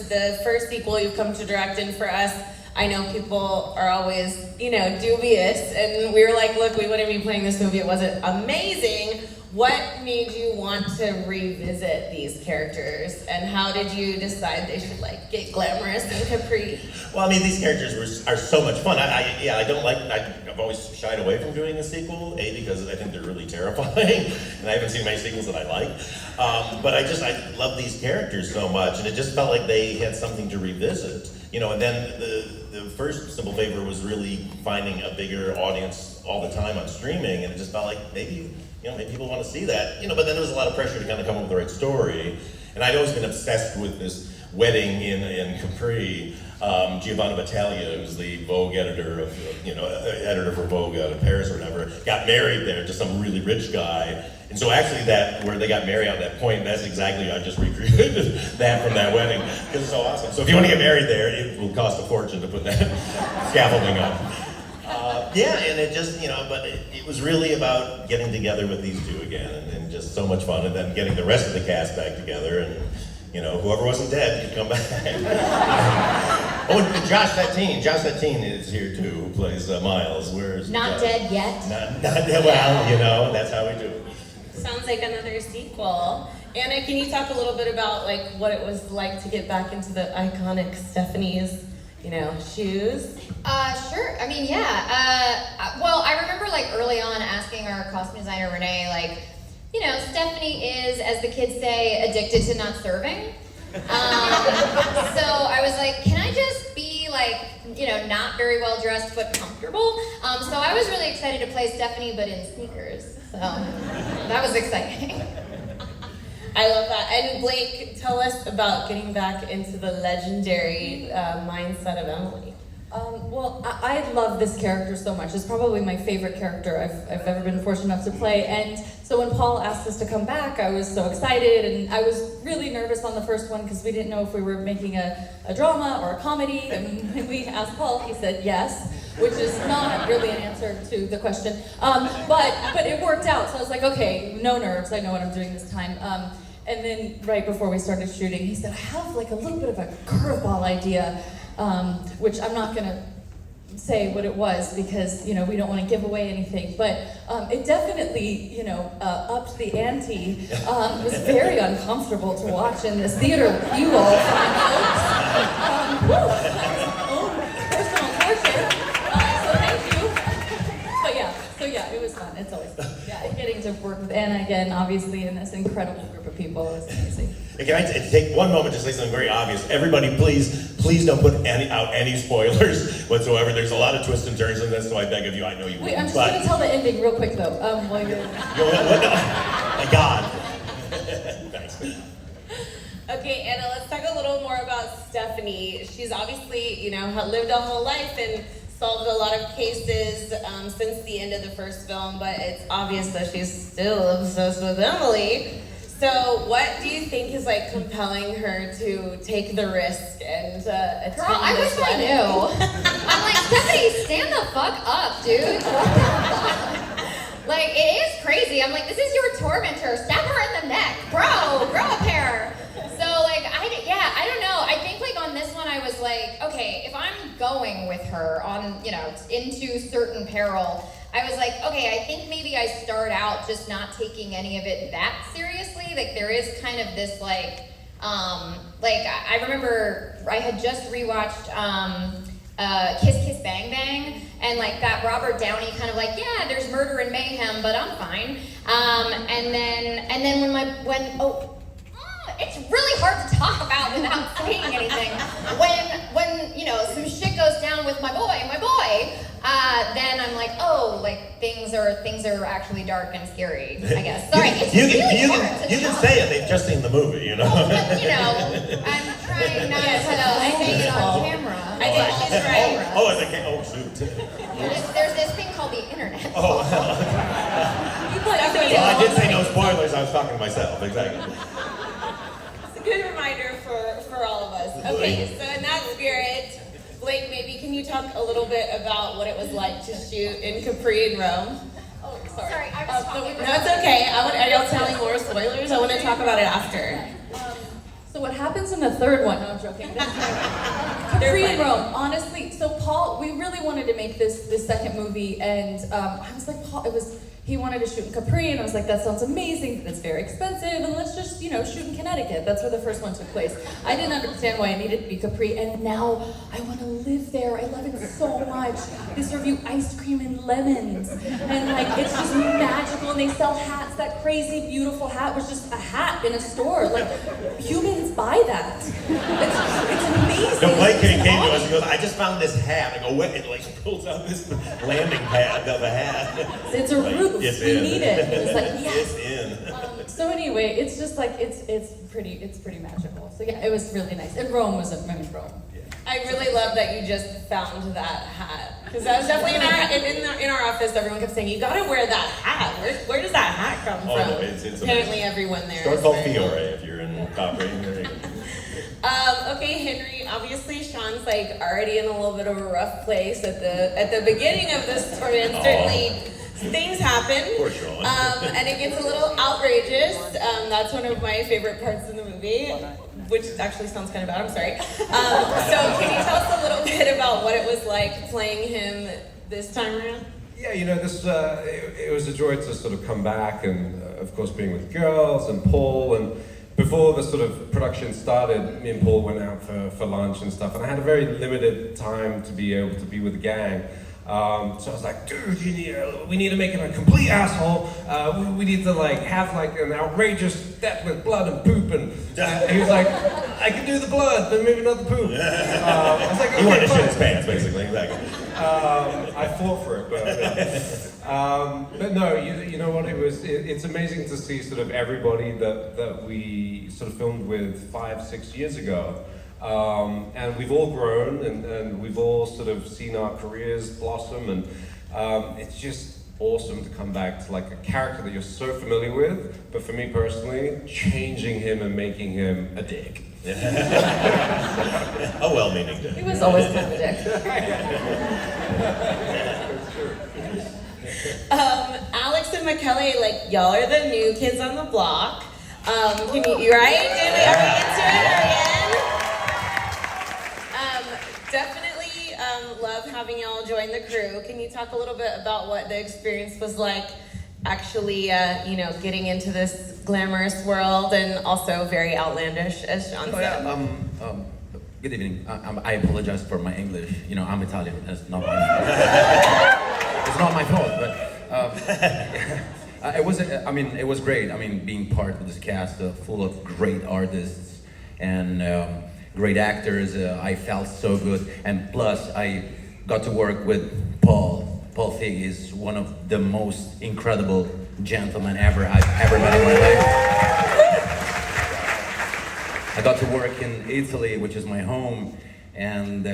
is the first sequel you've come to direct, and for us, I know people are always, dubious, and we were like, look, we wouldn't be playing this movie, it wasn't amazing. What made you want to revisit these characters, and how did you decide they should get glamorous in Capri? Well, I mean, these characters are so much fun. I've always shied away from doing a sequel, because I think they're really terrifying, and I haven't seen many sequels that I like. But I love these characters so much, and it just felt like they had something to revisit. And then the first Simple Favor was really finding a bigger audience all the time on streaming, and it just felt like maybe people want to see that. But then there was a lot of pressure to kind of come up with the right story. And I'd always been obsessed with this wedding in Capri. Giovanna Battaglia, who's the Vogue editor editor for Vogue out of Paris or whatever, got married there to some really rich guy. And so actually where they got married at that point, that's exactly, I just recreated that from that wedding, because it's so awesome. So if you want to get married there, it will cost a fortune to put that scaffolding up. And it just, but it was really about getting together with these two again, and just so much fun, and then getting the rest of the cast back together, and whoever wasn't dead could come back. And Josh Sateen is here too, who plays Miles. Where's not dead yet? Not dead. Well, that's how we do it. Sounds like another sequel. Anna, can you talk a little bit about what it was like to get back into the iconic Stephanie's, shoes? Sure. I mean, yeah. Well, I remember early on asking our costume designer Renee, Stephanie is, as the kids say, addicted to not serving. So I was like, can I just be not very well dressed but comfortable? So I was really excited to play Stephanie, but in sneakers. So that was exciting. I love that. And Blake, tell us about getting back into the legendary mindset of Emily. Well, I love this character so much. It's probably my favorite character I've ever been fortunate enough to play. And so when Paul asked us to come back, I was so excited, and I was really nervous on the first one because we didn't know if we were making a drama or a comedy. And when we asked Paul, he said yes, which is not really an answer to the question. But it worked out. So I was like, okay, no nerves. I know what I'm doing this time. And then right before we started shooting, he said, I have a little bit of a curveball idea. Which I'm not going to say what it was because, we don't want to give away anything. But it definitely, upped the ante. It was very uncomfortable to watch in this theater with you all fine folks. Personal torture. So thank you. So yeah, it was fun. It's always fun. Yeah, getting to work with Anna again, obviously, in this incredible group of people is amazing. Hey, can I take one moment to say something very obvious? Everybody, please don't put out any spoilers whatsoever. There's a lot of twists and turns in this, so I beg of you. I know you. Wait, I'm just going to tell the ending real quick though. While you're. My God. Thanks. Okay, Anna, let's talk a little more about Stephanie. She's obviously, lived a whole life and solved a lot of cases since the end of the first film, but it's obvious that she's still obsessed with Emily. So what do you think is compelling her to take the risk and attend Girl, I this wish wedding? I knew. I'm like, Stephanie, stand the fuck up, dude. What the fuck? It is crazy. I'm like, this is your tormentor. Stab her in the neck. Bro, grow a pair. So I don't know. I think on this one I was like, okay, if I'm going with her on, into certain peril, I was like, okay, I think maybe I start out just not taking any of it that seriously. There is kind of this I remember I had just rewatched Kiss Kiss Bang Bang, and that Robert Downey kind of yeah, there's murder and mayhem, but I'm fine. And then it's really hard to talk about without saying anything. When some shit goes down with my boy, then I'm like, things are actually dark and scary, I guess. Sorry, it's really hard to You can say it. They've just seen the movie, Well, but, I'm trying not to say it on camera. I think she's right. Oh, shoot. There's this thing called the internet. Well, I did say no spoilers. I was talking to myself. Exactly. It's a good reminder for all of us. Okay, so in that spirit, Blake, maybe can you talk a little bit about what it was like to shoot in Capri in Rome? Oh, sorry. I was talking No, it's okay. Are y'all telling more spoilers? I want to talk about it after. So what happens in the third one? No, I'm joking. Capri and Rome. Honestly, so Paul, we really wanted to make this second movie, and I was like, Paul, he wanted to shoot in Capri, and I was like, that sounds amazing, but it's very expensive, and let's just, shoot in Connecticut. That's where the first one took place. I didn't understand why it needed to be Capri, and now I want to live there. I love it so much. They serve you ice cream and lemons, and like, it's just magical, and they sell hats. That crazy, beautiful hat was just a hat in a store. Like, humans buy that. It's amazing. The white kid came to us and goes, I just found this hat. I go, what? It like pulls out this landing pad of a hat. It's a roof. We need it. It was like, yes. It's in. So anyway, it's just like it's pretty magical. So yeah, it was really nice. And Rome was Rome. I really love that you just found that hat, because that was definitely in our office. Everyone kept saying, "You gotta wear that hat. Where does that hat come from?" No, it's apparently everyone there. Store called Fiore if you're in Capri. Okay, Henry. Obviously, Sean's like already in a little bit of a rough place at the beginning of this story, and certainly. Things happen, Poor Sean. And it gets a little outrageous. That's one of my favorite parts in the movie, which actually sounds kind of bad, I'm sorry. So can you tell us a little bit about what it was like playing him this time around? Yeah, this it was a joy to sort of come back, and of course being with girls and Paul, and before the sort of production started, me and Paul went out for lunch and stuff, and I had a very limited time to be able to be with the gang. So I was like, dude, we need to make him a complete asshole. We need to have an outrageous death with blood and poop. And he was like, I can do the blood, but maybe not the poop. I was like, okay, You wanted to shit fine. his pants, basically. Exactly. I fought for it, but no, you know what? It's amazing to see sort of everybody that we sort of filmed with 5-6 years ago. And we've all grown, and we've all sort of seen our careers blossom, and it's just awesome to come back to like a character that you're so familiar with, but for me personally, changing him and making him a dick. A well-meaning dick. He was always kind of a dick. Alex and McKelly, y'all are the new kids on the block. Can you right? Did we ever get to it again? Definitely love having y'all join the crew. Can you talk a little bit about what the experience was like actually, getting into this glamorous world and also very outlandish, as Sean said? Good evening. I apologize for my English. I'm Italian. It's not my fault. It's not my fault, but it was great. Being part of this cast full of great artists and great actors. I felt so good, and plus I got to work with Paul. Paul Feig is one of the most incredible gentlemen I've ever met in my life. I got to work in Italy, which is my home, and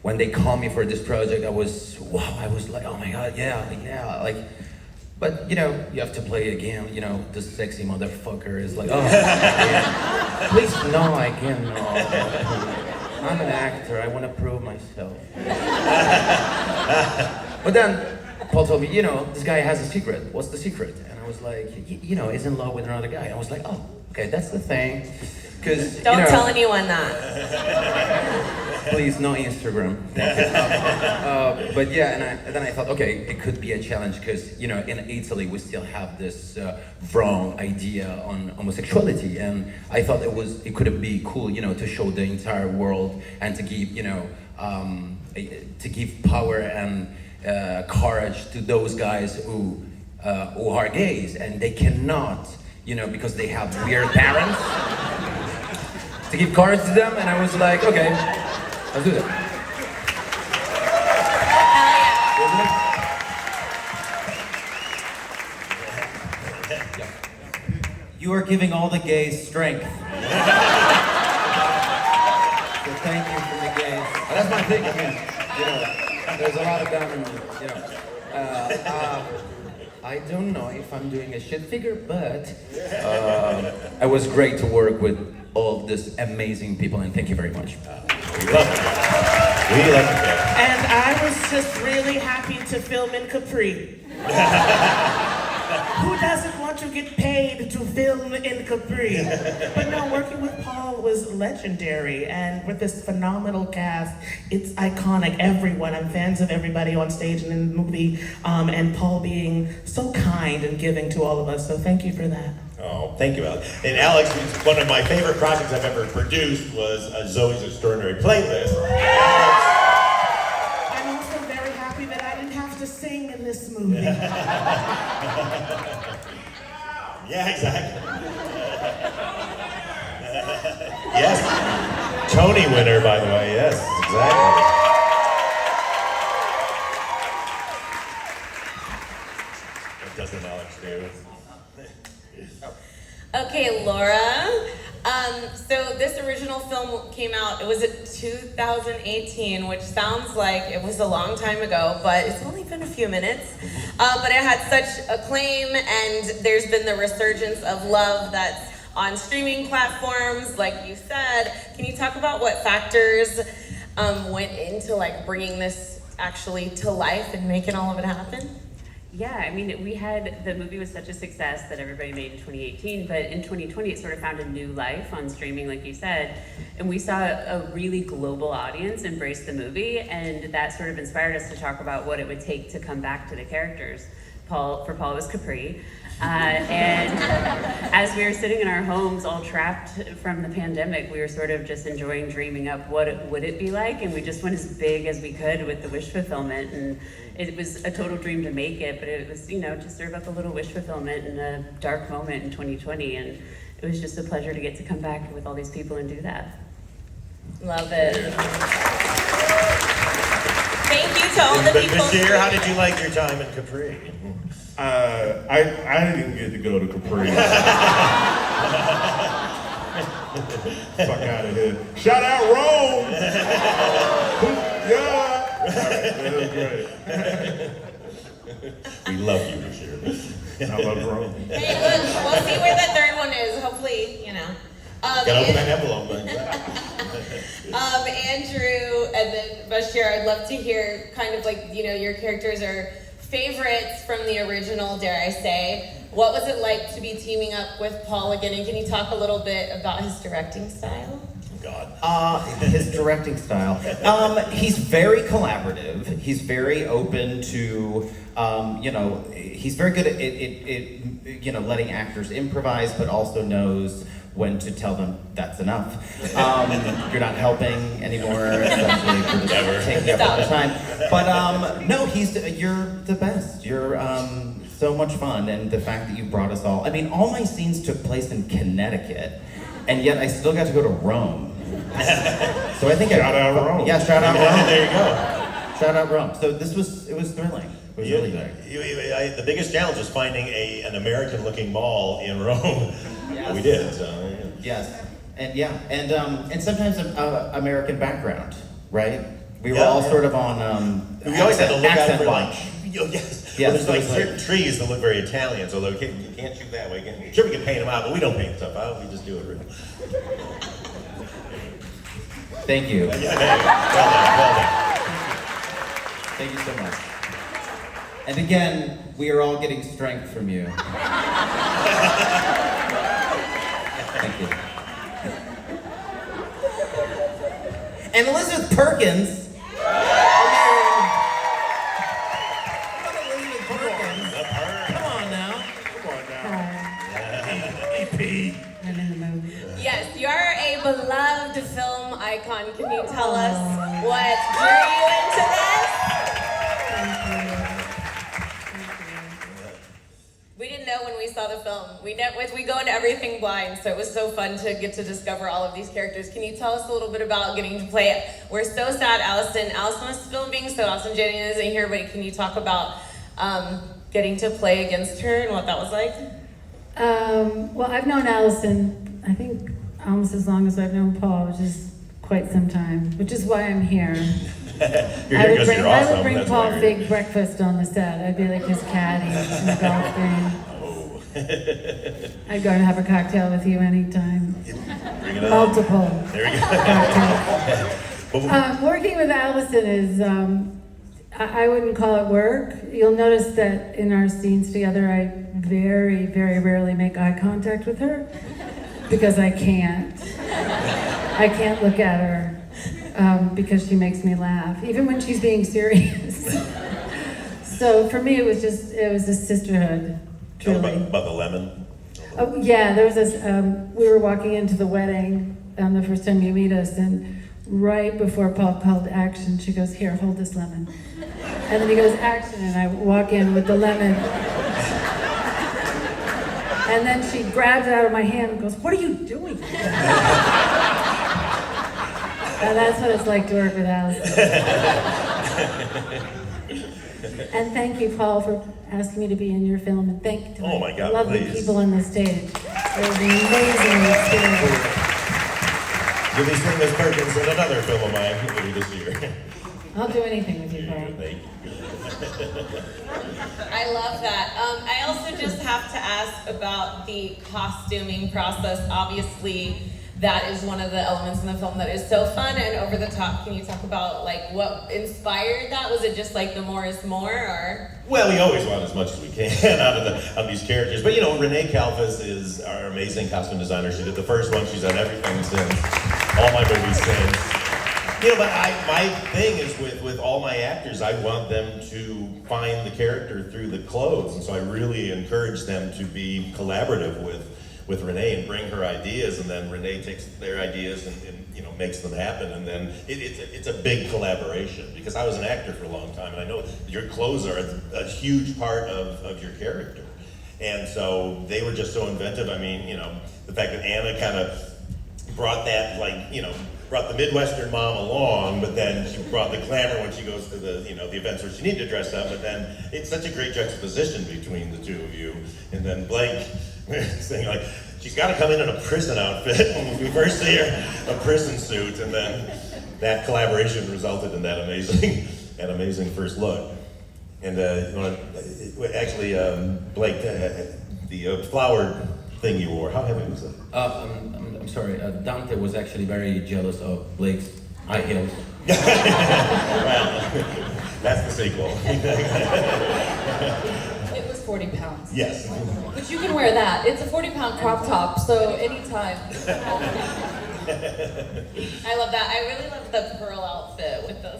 when they called me for this project, I was like, oh my god, yeah. But you have to play again. The sexy motherfucker is like, oh, yeah. Please, no, I can't. No. I'm an actor. I want to prove myself. But then Paul told me, this guy has a secret. What's the secret? And I was like, he's in love with another guy. And I was like, oh, okay, that's the thing. Because Don't tell anyone that. Please, no Instagram. But yeah, and then I thought, okay, it could be a challenge because in Italy we still have this wrong idea on homosexuality, and I thought it could be cool, to show the entire world and to give to give power and courage to those guys who are gays and they cannot, because they have weird parents. To give courage to them, and I was like, okay. Let's do that. You are giving all the gays strength. So thank you for the gays. That's my thing. There's a lot of them, I don't know if I'm doing a shit figure, but it was great to work with all these amazing people, and thank you very much. We love it. We love it. And I was just really happy to film in Capri. Who doesn't want to get paid to film in Capri? But no, working with Paul was legendary, and with this phenomenal cast, it's iconic. Everyone, I'm fans of everybody on stage and in the movie, and Paul being so kind and giving to all of us, so thank you for that. Oh, thank you, Alex. And Alex, one of my favorite projects I've ever produced was Zoe's Extraordinary Playlist. I'm also very happy that I didn't have to sing in this movie. Yeah, exactly. Yes. Tony winner, by the way. Yes, exactly. What doesn't Alex do? Okay, Laura. So this original film came out, it was in 2018, which sounds like it was a long time ago, but it's only been a few minutes. But it had such acclaim, and there's been the resurgence of love that's on streaming platforms, like you said. Can you talk about what factors went into like bringing this actually to life and making all of it happen? Yeah, I mean, the movie was such a success that everybody made in 2018, but in 2020 it sort of found a new life on streaming, like you said, and we saw a really global audience embrace the movie, and that sort of inspired us to talk about what it would take to come back to the characters. For Paul, it was Capri. And as we were sitting in our homes, all trapped from the pandemic, we were sort of just enjoying dreaming up what would it be like, and we just went as big as we could with the wish fulfillment. And it was a total dream to make it, but it was, to serve up a little wish fulfillment in a dark moment in 2020, and it was just a pleasure to get to come back with all these people and do that. Love it. Thank you to all the people. Bashir, how did you like your time in Capri? I didn't get to go to Capri. Fuck out of here. Shout out Rome! Yeah! That was great. We love you, Bashir. I love Rome. Hey, we'll see where the third one is. Hopefully, Gotta open that envelope, man. Andrew and then Bashir, I'd love to hear kind of like, your characters are favorites from the original, dare I say. What was it like to be teaming up with Paul again? And can you talk a little bit about his directing style? God. His directing style. He's very collaborative. He's very open to, he's very good at letting actors improvise, but also knows when to tell them that's enough. You're not helping anymore, especially if you're just taking up all the time. But no, you're the best. You're so much fun, and the fact that you brought us all. I mean, all my scenes took place in Connecticut, and yet I still got to go to Rome. So I think Shout out Rome. Yeah, shout out Rome. There you go. Shout out Rome. So it was thrilling. It was really good. The biggest challenge was finding an American-looking mall in Rome. Yes. We did. So, Yes, and sometimes American background, right? We were all sort of on we always had to look out accent for lunch. Yes. Yes, Well, there's so certain trees that look very Italian, so you can't shoot that way. Sure, we can paint them out, but we don't paint stuff out. We just do it real. Thank you. Yeah, there you go. Well done. Thank you so much. And again, we are all getting strength from you. Thank you. And Elizabeth Perkins. Elizabeth Perkins. Come on now. EP. Yes, you are a beloved film icon. Can you tell us what drew you into this? We didn't know when we saw the film. We go into everything blind, so it was so fun to get to discover all of these characters. Can you tell us a little bit about getting to play it? We're so sad Allison was filming, so Allison Jennings isn't here, but can you talk about getting to play against her and what that was like? Well, I've known Allison, I think, almost as long as I've known Paul, which is quite some time, which is why I'm here. You're here because you're awesome. I would bring That's Paul why you're Feig breakfast on the set. I'd be like his caddy in the golf game. I'd go and have a cocktail with you anytime. Bring it on. Multiple. There we go. Working with Allison is, I wouldn't call it work. You'll notice that in our scenes together, I very, very rarely make eye contact with her because I can't. I can't look at her because she makes me laugh, even when she's being serious. So for me, it was a sisterhood, truly. About the lemon. Oh yeah, there was this. We were walking into the wedding the first time you meet us, and right before Paul called action, she goes, "Here, hold this lemon." And then he goes, "Action," and I walk in with the lemon. And then she grabs it out of my hand and goes, "What are you doing?" And that's what it's like to work with Allison. And thank you, Paul, for asking me to be in your film, and thank you to Oh my God, lovely please. people on the stage. It was an amazing experience. You'll be seeing Miss Perkins in another film of mine later this year. I'll do anything with you, Paul. Thank you. I love that. I also just have to ask about the costuming process. Obviously, that is one of the elements in the film that is so fun and over the top. Can you talk about like what inspired that? Was it just like the more is more, or? Well, we always want as much as we can out of these characters. But you know, Renee Kalfas is our amazing costume designer. She did the first one. She's done everything since, all my movies since. You know, but my thing is with all my actors, I want them to find the character through the clothes, and so I really encourage them to be collaborative with Renee and bring her ideas, and then Renee takes their ideas and you know makes them happen, and then it's a big collaboration, because I was an actor for a long time, and I know your clothes are a huge part of your character, and so they were just so inventive. I mean, you know, the fact that Anna kind of brought that, like, you know, brought the Midwestern mom along, but then she brought the glamour when she goes to the, you know, the events where she needed to dress up, but then it's such a great juxtaposition between the two of you. And then Blake saying, like, she's got to come in a prison outfit when we first see her, a prison suit, and then that collaboration resulted in that amazing first look. And you know, actually, Blake, the flower thing you wore, how heavy was it? I'm sorry, Dante was actually very jealous of Blake's high heels. Well, that's the sequel. It was 40 pounds. Yes. But you can wear that. It's a 40-pound crop top, so anytime. I love that. I really love the pearl outfit with the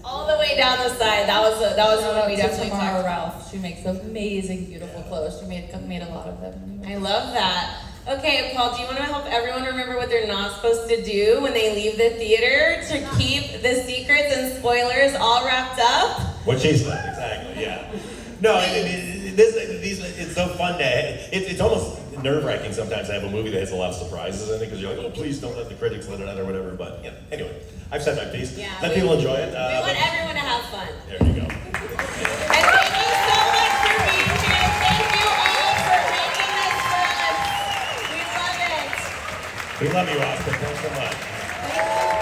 all the way down the side. That was one we definitely talked Tamara about. Ralph. She makes amazing, beautiful clothes. She made a lot of them. I love that. Okay, Paul, do you want to help everyone remember what they're not supposed to do when they leave the theater to keep the secrets and spoilers all wrapped up? What she said, exactly, yeah. No, it's so fun to, it's almost nerve-wracking sometimes to have a movie that has a lot of surprises in it, because you're like, oh, please don't let the critics let it out or whatever, but you know, anyway, I've said my piece. Yeah, Let people enjoy it. We want everyone to have fun. There you go. And thank you so much for being here. Thank you all for making this fun. We love it. We love you, Austin. Thanks so much. Thank you.